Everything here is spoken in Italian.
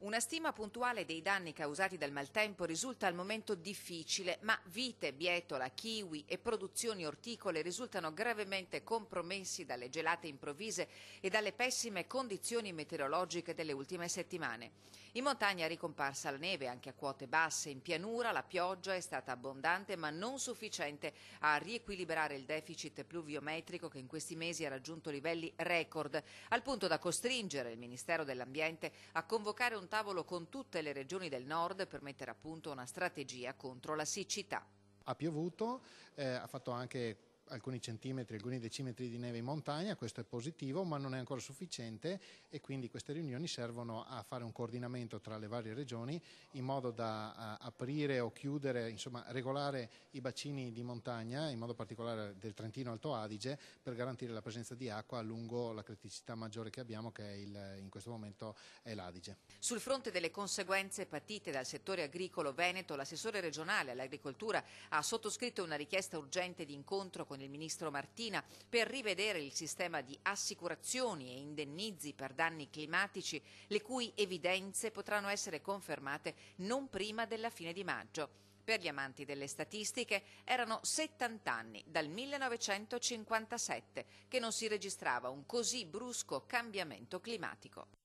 Una stima puntuale dei danni causati dal maltempo risulta al momento difficile, ma vite, bietola, kiwi e produzioni orticole risultano gravemente compromessi dalle gelate improvvise e dalle pessime condizioni meteorologiche delle ultime settimane. In montagna è ricomparsa la neve anche a quote basse, in pianura la pioggia è stata abbondante ma non sufficiente a riequilibrare il deficit pluviometrico che in questi mesi ha raggiunto livelli record, al punto da costringere il Ministero dell'Ambiente a convocare un tavolo con tutte le regioni del nord per mettere a punto una strategia contro la siccità. Ha piovuto, ha fatto anche alcuni centimetri, alcuni decimetri di neve in montagna, questo è positivo, ma non è ancora sufficiente e quindi queste riunioni servono a fare un coordinamento tra le varie regioni in modo da aprire o chiudere, insomma regolare i bacini di montagna, in modo particolare del Trentino Alto Adige, per garantire la presenza di acqua lungo la criticità maggiore che abbiamo, che è in questo momento è l'Adige. Sul fronte delle conseguenze patite dal settore agricolo veneto, l'assessore regionale all'agricoltura ha sottoscritto una richiesta urgente di incontro con il ministro Martina per rivedere il sistema di assicurazioni e indennizi per danni climatici, le cui evidenze potranno essere confermate non prima della fine di maggio. Per gli amanti delle statistiche erano 70 anni, dal 1957, che non si registrava un così brusco cambiamento climatico.